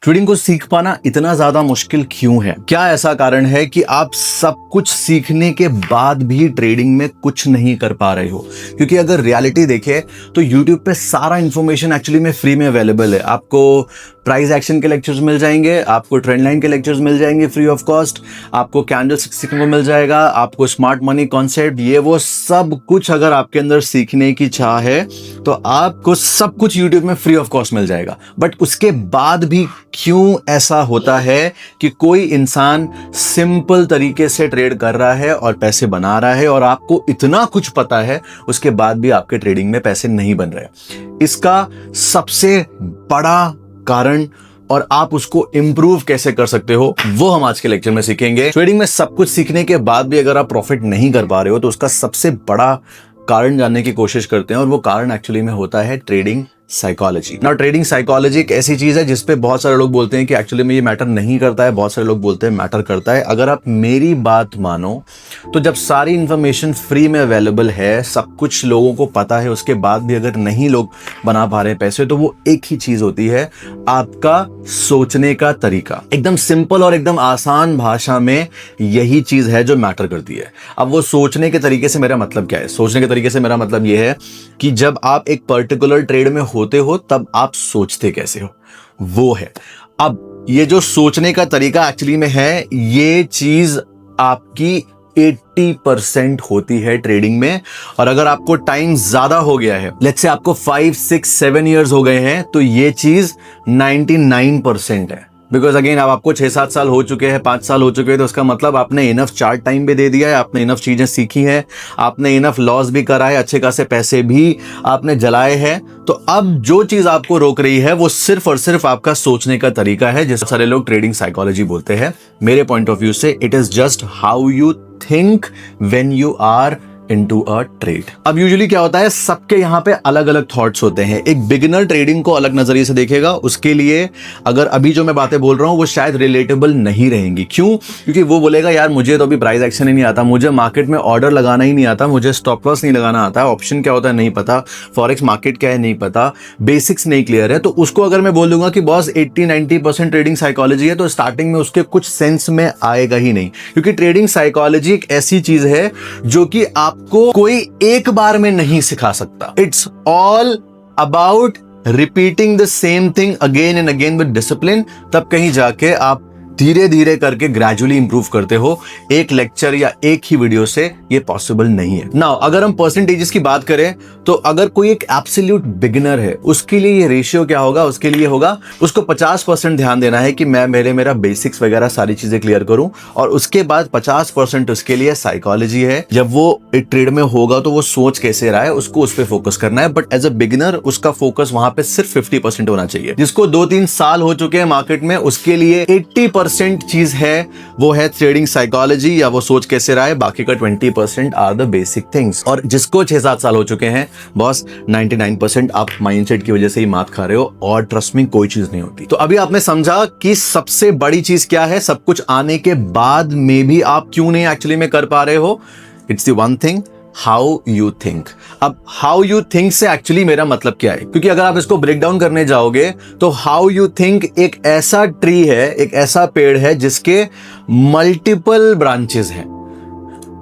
Trading को सीख पाना इतना ज्यादा मुश्किल क्यों है? क्या ऐसा कारण है कि आप सब कुछ सीखने के बाद भी ट्रेडिंग में कुछ नहीं कर पा रहे हो? क्योंकि अगर रियलिटी देखें तो YouTube पे सारा इंफॉर्मेशन एक्चुअली में फ्री में अवेलेबल है। आपको प्राइस एक्शन के लेक्चर्स मिल जाएंगे, आपको ट्रेंड लाइन के लेक्चर्स मिल जाएंगे फ्री ऑफ कॉस्ट, आपको कैंडलस्टिक्स सीखने को मिल जाएगा, आपको स्मार्ट मनी कॉन्सेप्ट, ये वो सब कुछ अगर आपके अंदर सीखने की चाह है तो आपको सब कुछ YouTube में फ्री ऑफ कॉस्ट मिल जाएगा। बट उसके बाद भी क्यों ऐसा होता है कि कोई इंसान सिंपल तरीके से ट्रेड कर रहा है और पैसे बना रहा है और आपको इतना कुछ पता है, उसके बाद भी आपके ट्रेडिंग में पैसे नहीं बन रहे? इसका सबसे बड़ा कारण और आप उसको इंप्रूव कैसे कर सकते हो वो हम आज के लेक्चर में सीखेंगे। ट्रेडिंग में सब कुछ सीखने के बाद भी अगर आप प्रॉफिट नहीं कर पा रहे हो तो उसका सबसे बड़ा कारण जानने की कोशिश करते हैं और वो कारण एक्चुअली में होता है ट्रेडिंग साइकोलॉजी। ना ट्रेडिंग साइकोलॉजी एक ऐसी चीज है जिसपे बहुत सारे लोग बोलते हैं कि एक्चुअली में ये मैटर नहीं करता है, बहुत सारे लोग बोलते हैं मैटर करता है। अगर आप मेरी बात मानो तो जब सारी इंफॉर्मेशन फ्री में अवेलेबल है, सब कुछ लोगों को पता है, उसके बाद भी अगर नहीं लोग बना पा रहे हैं पैसे, तो वो एक ही चीज होती है, आपका सोचने का तरीका। एकदम सिंपल और एकदम आसान भाषा में यही चीज है जो मैटर करती है। अब वो सोचने के तरीके से मेरा मतलब क्या है? सोचने के तरीके से मेरा मतलब ये है कि जब आप एक पर्टिकुलर ट्रेड में होते हो तब आप सोचते कैसे हो, वो है। अब ये जो सोचने का तरीका एक्चुअली में है, ये चीज आपकी 80% होती है ट्रेडिंग में। और अगर आपको टाइम ज्यादा हो गया है, लेट्स से आपको 5, 6, 7 इयर्स हो गए हैं, तो ये चीज 99% है। बिकॉज अगेन अब आपको 6-7 साल हो चुके हैं, 5 साल हो चुके हैं, तो उसका मतलब आपने इनफ चार्ट टाइम भी दे दिया है, आपने इनफ चीजें सीखी हैं, आपने इनफ लॉस भी करा है, अच्छे खासे पैसे भी आपने जलाए हैं। तो अब जो चीज आपको रोक रही है वो सिर्फ और सिर्फ आपका सोचने का तरीका है, जिसे सारे लोग ट्रेडिंग साइकोलॉजी बोलते हैं। मेरे पॉइंट ऑफ व्यू से it is just how you think when you are into a trade. अब यूजुअली क्या होता है, सबके यहाँ पे अलग अलग थॉट्स होते हैं। एक बिगिनर ट्रेडिंग को अलग नजरिए से देखेगा, उसके लिए अगर अभी जो मैं बातें बोल रहा हूँ वो शायद रिलेटेबल नहीं रहेंगी। क्यों? क्योंकि वो बोलेगा यार मुझे तो अभी प्राइस एक्शन ही नहीं आता, मुझे मार्केट में ऑर्डर लगाना ही नहीं आता, मुझे स्टॉप लॉस नहीं लगाना आता, ऑप्शन क्या होता है नहीं पता, फॉरेक्स मार्केट क्या है नहीं पता, बेसिक्स नहीं क्लियर है। तो उसको अगर मैं बोल दूंगा कि बॉस 80-90% ट्रेडिंग साइकोलॉजी है, तो स्टार्टिंग में उसके कुछ सेंस में आएगा ही नहीं। क्योंकि ट्रेडिंग साइकोलॉजी एक ऐसी चीज है जो कि आपको कोई एक बार में नहीं सिखा सकता। It's all about repeating the same thing again and again with discipline. तब कहीं जाके आप धीरे धीरे करके ग्रेजुअली इंप्रूव करते हो। एक लेक्चर या एक ही वीडियो से ये पॉसिबल नहीं है। नाउ अगर हम परसेंटेजेस की बात करें तो अगर कोई एक एब्सोल्यूट बिगिनर है, उसके लिए ये रेशियो क्या होगा? उसके लिए होगा उसको 50% ध्यान देना है कि मैं मेरा बेसिक्स वगैरह सारी चीजें क्लियर करूं, और उसके बाद 50% उसके लिए साइकोलॉजी है। जब वो एक ट्रेड में होगा तो वो सोच कैसे रहा है, उसको उस पर फोकस करना है। बट एज अ बिगिनर उसका फोकस वहां पे सिर्फ 50% होना चाहिए। जिसको 2-3 साल हो चुके हैं मार्केट में, उसके लिए 80% चीज है वो है ट्रेडिंग साइकोलॉजी, या वो सोच कैसे रहा है। बाकी का 20% आर द बेसिक थिंग्स। और जिसको 6-7 साल हो चुके हैं, बॉस 99% आप माइंडसेट की वजह से ही मात खा रहे हो, और ट्रस्ट में कोई चीज नहीं होती। तो अभी आपने समझा कि सबसे बड़ी चीज क्या है। सब कुछ आने के बाद में भी आप क्यों नहीं एक्चुअली में कर पा रहे हो? It's the one thing, how you think. अब हाउ यू थिंक से एक्चुअली मेरा मतलब क्या है? क्योंकि अगर आप इसको ब्रेक डाउन करने जाओगे तो हाउ यू थिंक एक ऐसा ट्री है, एक ऐसा पेड़ है जिसके मल्टीपल ब्रांचेस हैं।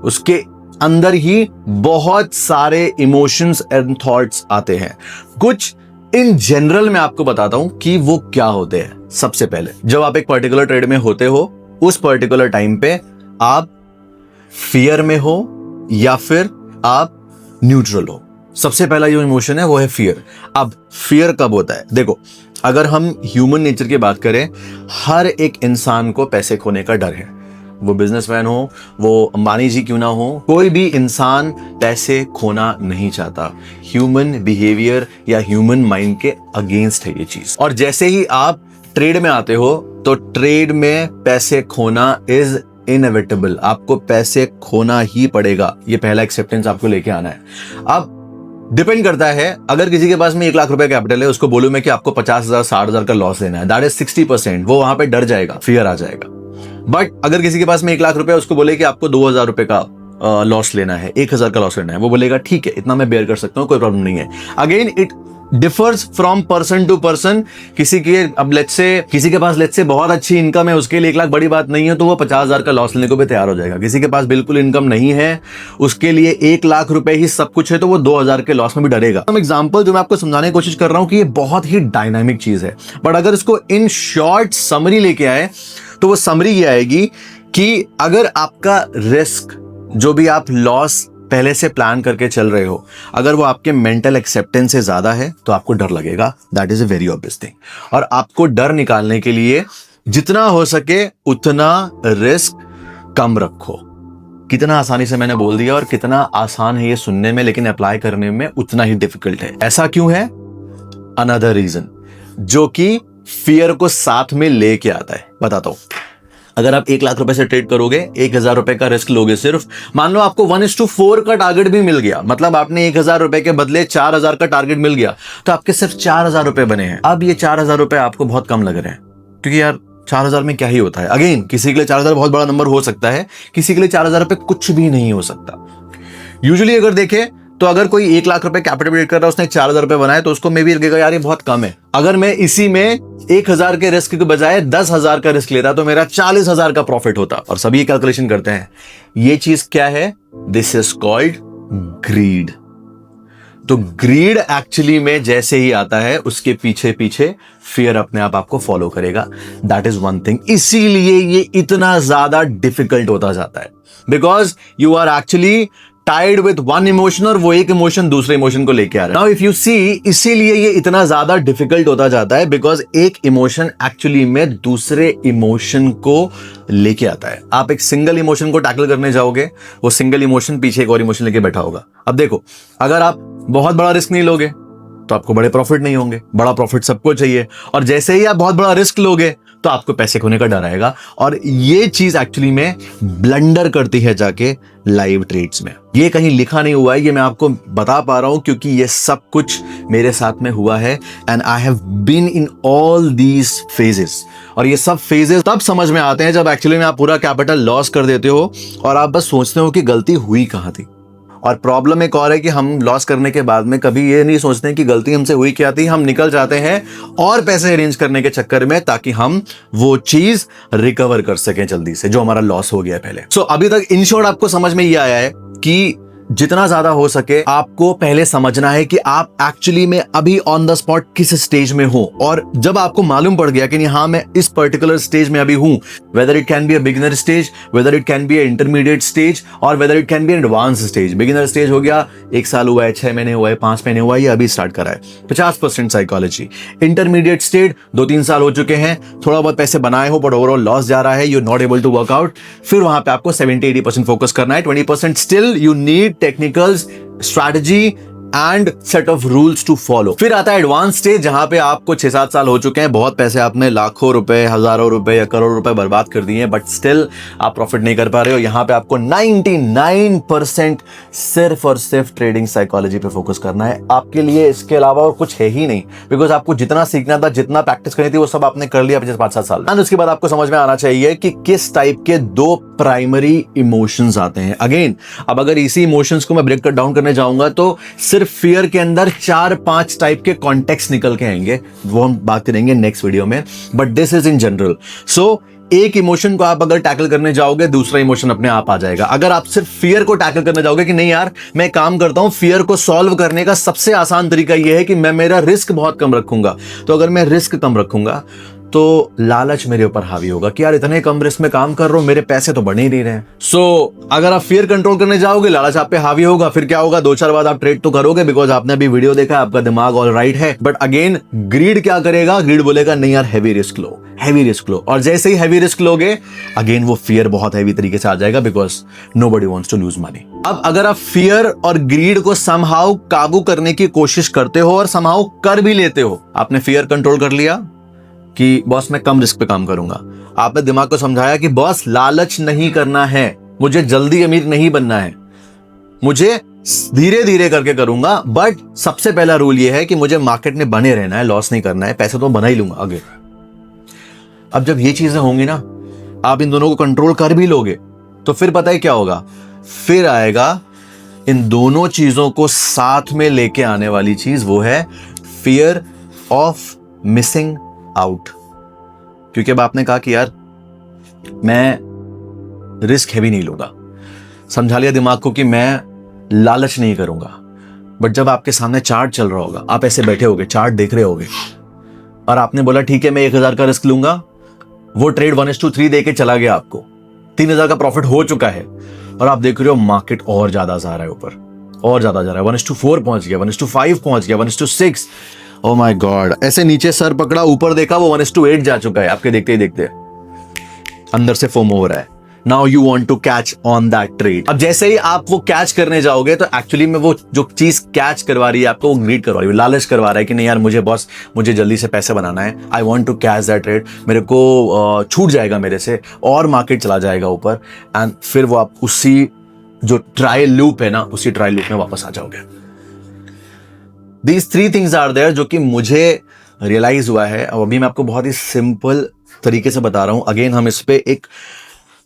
उसके अंदर ही बहुत सारे इमोशंस एंड थॉट्स आते हैं। कुछ इन जनरल मैं आपको बताता हूं कि वो क्या होते हैं। सबसे पहले जब आप एक पर्टिकुलर ट्रेड में होते हो, उस पर्टिकुलर टाइम पे आप फियर में हो या फिर आप न्यूट्रल हो। सबसे पहला जो इमोशन है वो है फियर। अब फियर कब होता है? देखो, अगर हम ह्यूमन नेचर की बात करें, हर एक इंसान को पैसे खोने का डर है। वो बिजनेसमैन हो, वो अंबानी जी क्यों ना हो, कोई भी इंसान पैसे खोना नहीं चाहता। ह्यूमन बिहेवियर या ह्यूमन माइंड के अगेंस्ट है ये चीज। और जैसे ही आप ट्रेड में आते हो तो ट्रेड में पैसे खोना इज इनएविटेबल। आपको पैसे खोना ही पड़ेगा। ये पहला एक्सेप्टेंस आपको लेके आना है। अब डिपेंड करता है, अगर किसी के पास में 1 लाख रुपए कैपिटल है, उसको बोलूं मैं कि आपको 50,000 60,000 का लॉस लेना है, दैट इज 60%। वो वहां पे डर जाएगा, फियर आ जाएगा। बट अगर किसी के पास में 1 लाख रुपए, उसको बोले कि आपको 2,000 रुपए का लॉस लेना है, 1,000 का लॉस लेना है, वो बोलेगा ठीक है, इतना मैं बेयर कर सकता हूं, कोई प्रॉब्लम नहीं है। Again it differs from person to person. किसी के पास लेट्स से बहुत अच्छी इनकम है, उसके लिए 1 लाख बड़ी बात नहीं है, तो वो 50,000 का लॉस लेने को भी तैयार हो जाएगा। किसी के पास बिल्कुल इनकम नहीं है, उसके लिए 1 लाख रुपए ही सब कुछ है, तो वो 2,000 के लॉस में भी डरेगा। एग्जाम्पल जो मैं आपको समझाने की कोशिश कर रहा हूं कि ये बहुत ही डायनामिक चीज है, बट अगर इसको इन शॉर्ट समरी लेके आए तो वो समरी ये आएगी कि अगर आपका रिस्क, जो भी आप लॉस पहले से प्लान करके चल रहे हो, अगर वो आपके मेंटल एक्सेप्टेंस से ज्यादा है तो आपको डर लगेगा। That is a very obvious thing. और आपको डर निकालने के लिए जितना हो सके उतना रिस्क कम रखो। कितना आसानी से मैंने बोल दिया और कितना आसान है ये सुनने में, लेकिन अप्लाई करने में उतना ही डिफिकल्ट है। ऐसा क्यों है? अनदर रीजन जो कि फियर को साथ में लेके आता है, बताता हूं। अगर आप 1 लाख रुपए से ट्रेड करोगे, 1,000 रुपए का रिस्क लोगे, सिर्फ मान लो आपको 1:4 का टारगेट भी मिल गया, मतलब आपने 1,000 रुपए के बदले 4,000 का टारगेट मिल गया, तो आपके सिर्फ 4,000 रुपए बने हैं। अब ये 4,000 रुपए आपको बहुत कम लग रहे हैं, क्योंकि यार 4,000 में क्या ही होता है। अगेन, किसी के लिए 4,000 बहुत बड़ा नंबर हो सकता है, किसी के लिए 4,000 रुपए कुछ भी नहीं हो सकता। यूजुअली अगर देखें तो अगर कोई 1 लाख रुपए कैपिटल बिल्ड कर रहा है, उसने 4,000 रुपए बनाए, तो उसको मे भी लगेगा यार ये बहुत कम है। अगर मैं इसी में 1,000 के रिस्क के बजाय 10,000 का रिस्क लेता तो मेरा 40,000 का प्रॉफिट होता। और सभी कैलकुलेशन करते हैं। ये चीज क्या है? This is called greed. तो ग्रीड एक्चुअली में जैसे ही आता है, उसके पीछे पीछे फियर अपने आप आपको फॉलो करेगा। That is one thing. इसीलिए ये इतना ज्यादा डिफिकल्ट होता जाता है, because you are actually tied with one emotion, और वो एक इमोशन दूसरे इमोशन को लेके आ रहा है। नाउ इफ यू सी, इसीलिए ये इतना ज्यादा डिफिकल्ट होता जाता है, बिकॉज एक इमोशन एक्चुअली में दूसरे इमोशन को लेके आता है। आप एक सिंगल इमोशन को टैकल करने जाओगे, वो सिंगल इमोशन पीछे एक और इमोशन लेके बैठा होगा। अब देखो, अगर आप बहुत बड़ा रिस्क नहीं लोगे तो आपको बड़े प्रॉफिट नहीं होंगे। बड़ा प्रॉफिट सबको चाहिए, और जैसे ही आप बहुत बड़ा रिस्क लोगे तो आपको पैसे खोने का डर आएगा। और ये चीज एक्चुअली में ब्लंडर करती है जाके लाइव ट्रेड्स में। ये कहीं लिखा नहीं हुआ है, ये मैं आपको बता पा रहा हूं क्योंकि ये सब कुछ मेरे साथ में हुआ है, and I have been in all these phases. और ये सब फेजेस तब समझ में आते हैं जब एक्चुअली में आप पूरा कैपिटल लॉस कर देते हो और आप बस सोचते हो कि गलती हुई कहां थी। और प्रॉब्लम एक और है कि हम लॉस करने के बाद में कभी ये नहीं सोचते कि गलती हमसे हुई क्या थी। हम निकल जाते हैं और पैसे अरेंज करने के चक्कर में, ताकि हम वो चीज रिकवर कर सकें जल्दी से, जो हमारा लॉस हो गया है पहले। सो अभी तक इन शॉर्ट आपको समझ में ये आया है कि जितना ज्यादा हो सके आपको पहले समझना है कि आप एक्चुअली में अभी ऑन द स्पॉट किस स्टेज में हो। और जब आपको मालूम पड़ गया कि हाँ मैं इस पर्टिकुलर स्टेज में अभी हूं, whether it can be a beginner stage, whether it can be a intermediate stage, और whether it can be advance stage. Beginner stage हो गया 1 साल हुआ है, 6 महीने हुआ है, 5 महीने हुआ है, ये अभी स्टार्ट करा है, 50% साइकोलॉजी। इंटरमीडिएट स्टेज 2-3 साल हो चुके हैं, थोड़ा बहुत पैसे बनाए हो बट ओवरऑल लॉस जा रहा है, you not able to work out. फिर वहां पे आपको 70-80% फोकस करना है, 20% still you need technicals, strategy and set of rules to follow. फिर आता है एडवांस स्टेज, जहां पे आपको 6-7 साल हो चुके हैं, बहुत पैसे आपने लाखों रुपए, हजारों रुपए या करोड़ रुपए बर्बाद कर दिए हैं, बट स्टिल आप प्रॉफिट नहीं कर पा रहे हो। यहां पे आपको 99% सिर्फ और सिर्फ ट्रेडिंग साइकोलॉजी पे फोकस करना है। आपके लिए इसके अलावा और कुछ है ही नहीं, बिकॉज आपको जितना सीखना था, जितना प्रैक्टिस करनी थी, वो सब आपने कर लिया पिछले 5-7 साल। एंड उसके बाद आपको समझ में आना चाहिए कि किस टाइप के 2 प्राइमरी इमोशंस आते हैं। अगेन, अब अगर इसी इमोशंस को मैं ब्रेक डाउन करने जाऊंगा तो सिर्फ फियर के अंदर 4-5 टाइप के कॉन्टेक्स्ट निकल के आएंगे, वो हम बात करेंगे नेक्स्ट वीडियो में, but this is in general. So एक इमोशन को आप अगर टैकल करने जाओगे, दूसरा इमोशन अपने आप आ जाएगा। अगर आप सिर्फ फियर को टैकल करने जाओगे कि नहीं यार मैं काम करता हूं, फियर को सॉल्व करने का सबसे आसान तरीका यह है कि मैं मेरा रिस्क बहुत कम रखूंगा, तो अगर मैं रिस्क कम रखूंगा तो लालच मेरे ऊपर हावी होगा कि यार इतने कम रिस्क में काम कर रहा हूं, मेरे पैसे तो बढ़ ही नहीं रहे हैं। सो अगर आप फियर कंट्रोल करने जाओगे, लालच आप पे हावी होगा, फिर क्या होगा, 2-4 बार आप ट्रेड तो करोगे बिकॉज आपने अभी वीडियो देखा, आपका दिमाग ऑल राइट है। बट अगेन ग्रीड क्या करेगा? ग्रीड बोलेगा नहीं यार हैवी रिस्क लो, हैवी रिस्क लो, और जैसे ही हैवी रिस्क लोगे अगेन वो फियर बहुत हैवी तरीके से आ जाएगा, because nobody wants to lose money. अब अगर आप फियर और ग्रीड को समहाउ काबू करने की कोशिश करते हो और समहाउ कर भी लेते हो, आपने फियर कंट्रोल कर लिया कि बॉस मैं कम रिस्क पे काम करूंगा, आपने दिमाग को समझाया कि बॉस लालच नहीं करना है, मुझे जल्दी अमीर नहीं बनना है, मुझे धीरे धीरे करके करूंगा, बट सबसे पहला रूल यह है कि मुझे मार्केट में बने रहना है, लॉस नहीं करना है, पैसे तो बना ही लूंगा आगे। अब जब ये चीजें होंगी ना, आप इन दोनों को कंट्रोल कर भी लोगे, तो फिर पता है क्या होगा, फिर आएगा इन दोनों चीजों को साथ में लेके आने वाली चीज, वो है फियर ऑफ मिसिंग आउट। क्योंकि अब आपने कहा कि यार मैं रिस्क हैवी नहीं लूंगा, समझा लिया दिमाग को कि मैं लालच नहीं करूंगा। बट जब आपके सामने चार्ट चल रहा होगा, आप ऐसे बैठे होगे, चार्ट देख रहे होगे, और आपने बोला ठीक है मैं 1000 का रिस्क लूंगा, वो ट्रेड 1:3 दे के चला गया, आपको 3000 का प्रॉफिट हो चुका है, और आप देख रहे हो मार्केट और ज्यादा जा रहा है ऊपर, और ज्यादा जा रहा है, 1:4 पहुंच गया, 1:5 पहुंच गया, 1:6। ओ माय गॉड, ऐसे नीचे सर पकड़ा, ऊपर देखा, वो 1:8 जा चुका है आपके देखते ही देखते। अंदर से फोमो हो रहा है। Now you want to catch on that trade. अब जैसे ही आप वो कैच करने जाओगे तो एक्चुअली में वो जो चीज कैच करवा रही है आपको, वो ग्रीड करवा रही है, लालच करवा रहा है कि नहीं यार मुझे बॉस, मुझे जल्दी से पैसे बनाना है, I want to catch that trade, मेरे को छूट जाएगा मेरे से और मार्केट चला जाएगा ऊपर, एंड फिर वो आप उसी जो ट्रायल लूप है ना, उसी ट्रायल लूप में वापस आ जाओगे। दीज 3 थिंग्स आर देयर जो कि मुझे रियलाइज हुआ है। अब अभी मैं आपको बहुत ही सिंपल तरीके से बता रहा हूं। अगेन हम इस पे एक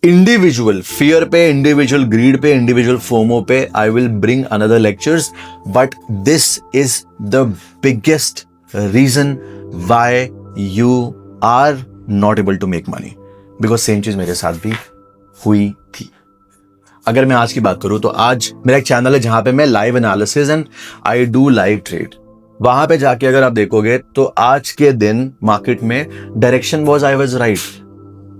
इंडिविजुअल फियर पे, इंडिविजुअल ग्रीड पे, इंडिविजुअल फोमो पे I will bring another lectures, but this is the biggest reason why you are not able to make money, because same चीज मेरे साथ भी हुई थी। अगर मैं आज की बात करूं तो आज मेरा एक चैनल है जहां पे मैं live analysis and I do live trade. वहां पे जाके अगर आप देखोगे तो आज के दिन मार्केट में direction was I was right.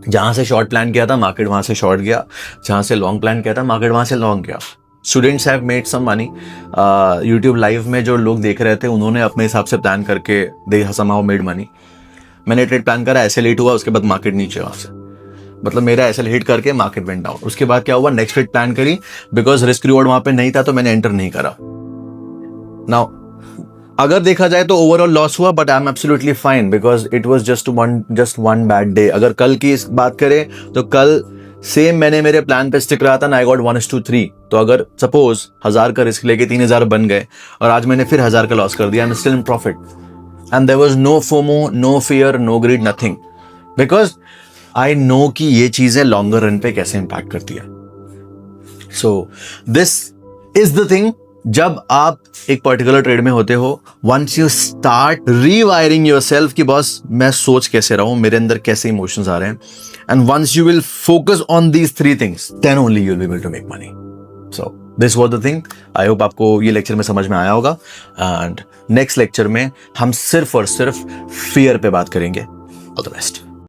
जहां से शॉर्ट प्लान किया था मार्केट वहां से शॉर्ट गया, जहां से लॉन्ग प्लान किया था मार्केट वहां से लॉन्ग गया। Students have made some money. YouTube live में जो लोग देख रहे थे उन्होंने अपने हिसाब से प्लान करके दे समहाउ मेड मनी। मैंने ट्रेड प्लान करा, ऐसे लेट हुआ, उसके बाद मार्केट नीचे, वहां से मतलब मेरा ऐसे हिट करके मार्केट वेंट डाउन। उसके बाद क्या हुआ, नेक्स्ट ट्रेड प्लान करी, बिकॉज रिस्क रिवॉर्ड वहां पे नहीं था तो मैंने एंटर नहीं करा। नाउ अगर देखा जाए तो ओवरऑल लॉस हुआ, but I am absolutely fine because it was just one bad day. अगर कल की इस बात करें तो कल सेम मैंने मेरे प्लान पे स्टिक रहा था ना, आई गॉट 1:3। तो अगर सपोज 1000 का रिस्क लेके 3000 बन गए और आज मैंने फिर 1000 का लॉस कर दिया, I am still in profit and there was no FOMO, no fear, no greed, nothing, because I know कि ये चीजें लॉन्गर रन पे कैसे इंपैक्ट करती है। So this is the thing, जब आप एक पर्टिकुलर ट्रेड में होते हो, once you start rewiring yourself कि बॉस मैं सोच कैसे रहा हूं, मेरे अंदर कैसे इमोशंस आ रहे हैं, and once you will focus on these 3 things, then only you will be able to make money. So this was the thing. I hope आपको ये लेक्चर में समझ में आया होगा, एंड नेक्स्ट लेक्चर में हम सिर्फ और सिर्फ फियर पे बात करेंगे। All the best.